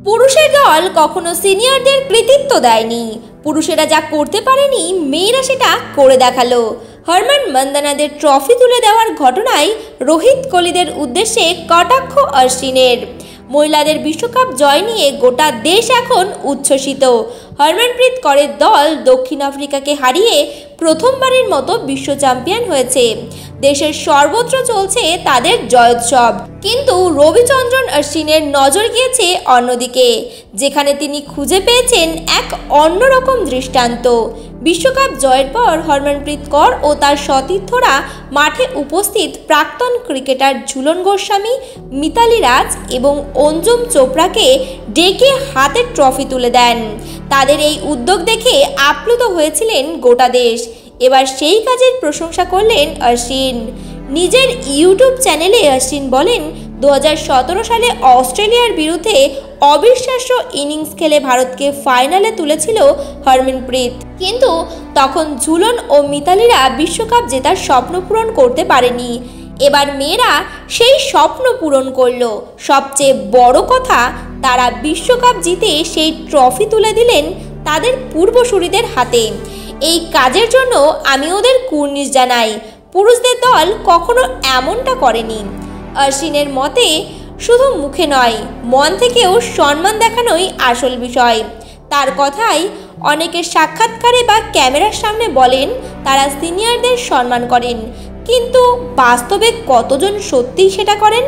পুরুষের দল কখনো সিনিয়রদের কৃতিত্ব দেয়নি। পুরুষেরা যা করতে পারেনি মেয়েরা সেটা করে দেখালো। হরমান মন্দানাদের ট্রফি তুলে দেওয়ার ঘটনায় রোহিত কোহলিদের উদ্দেশ্যে কটাক্ষ অশ্বিনের। মহিলাদের বিশ্বকাপ জয় নিয়ে গোটা দেশ এখন উচ্ছ্বসিত। হরমনপ্রীত কৌরের দল দক্ষিণ আফ্রিকাকে হারিয়ে প্রথমবারের মতো বিশ্ব চ্যাম্পিয়ন হয়েছে। দেশের সর্বত্র চলছে তাদের জয়োৎসব। কিন্তু রবিচন্দ্রন অশ্বিনের নজর গিয়েছে অন্যদিকে, যেখানে তিনি খুঁজে পেয়েছেন এক অন্যরকম দৃষ্টান্ত। বিশ্বকাপ জয়ের পর হরমনপ্রীত কৌর ও তার সতীর্থরা মাঠে উপস্থিত প্রাক্তন ক্রিকেটার ঝুলন গোস্বামী, মিতালি রাজ এবং অঞ্জুম চোপড়াকে ডেকে হাতে ট্রফি তুলে দেন। তাদের এই উদ্যোগ দেখে আপ্লুত হয়েছিলেন গোটা দেশ। এবার সেই কাজের প্রশংসা করলেন অশ্বিন। নিজের ইউটিউব চ্যানেলে অশ্বিন বলেন, 2017 সালে অস্ট্রেলিয়ার বিরুদ্ধে অবিশ্বাস্য ইনিংস খেলে ভারতকে ফাইনালে তুলেছিল হরমনপ্রীত, কিন্তু তখন ঝুলন ও মিতালিরা বিশ্বকাপ জেতার স্বপ্ন পূরণ করতে পারেনি। এবার মেয়েরা সেই স্বপ্ন পূরণ করলো। সবচেয়ে বড় কথা, তারা বিশ্বকাপ জিতে সেই ট্রফি তুলে দিলেন তাদের পূর্বসূরীদের হাতে। এই কাজের জন্য আমি ওদের কুর্নিশ জানাই। পুরুষদের দল কখনো এমনটা করেনি। অশ্বিনের মতে, শুধু মুখে নয়, মন থেকেও সম্মান দেখানোই আসল বিষয়। তার কথায় অনেকের সাক্ষাৎকারে বা ক্যামেরার সামনে বলেন তারা সিনিয়রদের সম্মান করেন, কিন্তু বাস্তবে কতজন সত্যিই সেটা করেন?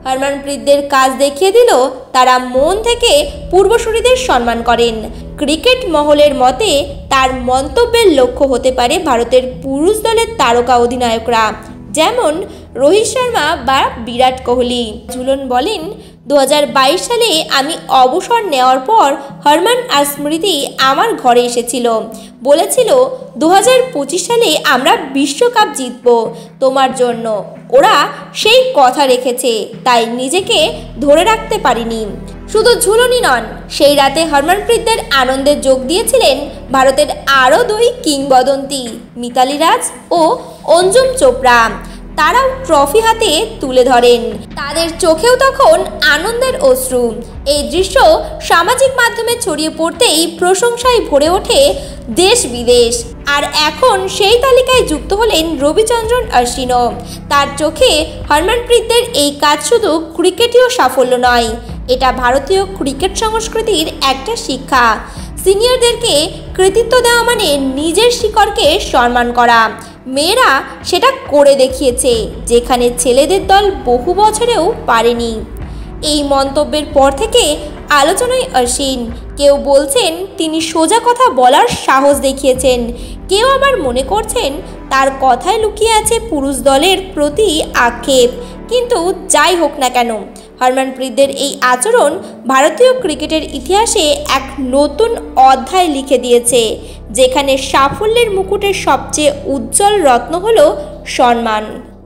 হরমনপ্রীতদের কাজ দেখিয়ে দিল তারা মন থেকে পূর্বসূরীদের সম্মান করেন। ক্রিকেট মহলের মতে তার মন্তব্যের লক্ষ্য হতে পারে ভারতের পুরুষ দলের তারকা অধিনায়করা, যেমন রোহিত শর্মা বা বিরাট কোহলি। ঝুলন বলেন, 2022 সালে আমি অবসর নেওয়ার পর হরমান আর স্মৃতি আমার ঘরে এসেছিল, বলেছিল 2025 সালে আমরা বিশ্বকাপ জিতব তোমার জন্য। ওরা সেই কথা রেখেছে, তাই নিজেকে ধরে রাখতে পারিনি। শুধু ঝুলনই নন, সেই রাতে হরমনপ্রীতদের আনন্দে যোগ দিয়েছিলেন ভারতের আরও দুই কিংবদন্তি মিতালি রাজ ও অঞ্জুম চোপড়া। তারাও ট্রফি হাতে তুলে ধরেন। তাদের চোখেও তখন আনন্দের অশ্রু। এই দৃশ্য সামাজিক মাধ্যমে ছড়িয়ে পড়তেই প্রশংসায় ভরে ওঠে দেশ বিদেশ। আর এখন সেই তালিকায় যুক্ত হলেন রবিচন্দ্রন অশ্বিনও। তার চোখে হরমনপ্রীতদের এই কাজ শুধু ক্রিকেটীয় সাফল্য নয়, এটা ভারতীয় ক্রিকেট সংস্কৃতির একটা শিক্ষা। সিনিয়রদেরকে কৃতিত্ব দেওয়া মানে নিজের শিকড়কে সম্মান করা। মেয়েরা সেটা করে দেখিয়েছে, যেখানে ছেলেদের দল বহু বছরেও পারেনি। এই মন্তব্যের পর থেকে আলোচনায় অশ্বিন। কেউ বলছেন তিনি সোজা কথা বলার সাহস দেখিয়েছেন, কেউ আবার মনে করছেন তার কথায় লুকিয়ে আছে পুরুষ দলের প্রতি আক্ষেপ। কিন্তু যাই হোক না কেন, হরমনপ্রীতদের এই আচরণ ভারতীয় ক্রিকেটের ইতিহাসে এক নতুন অধ্যায় লিখে দিয়েছে, যেখানে সাফল্যের মুকুটের সবচেয়ে উজ্জ্বল রত্ন হলো সম্মান।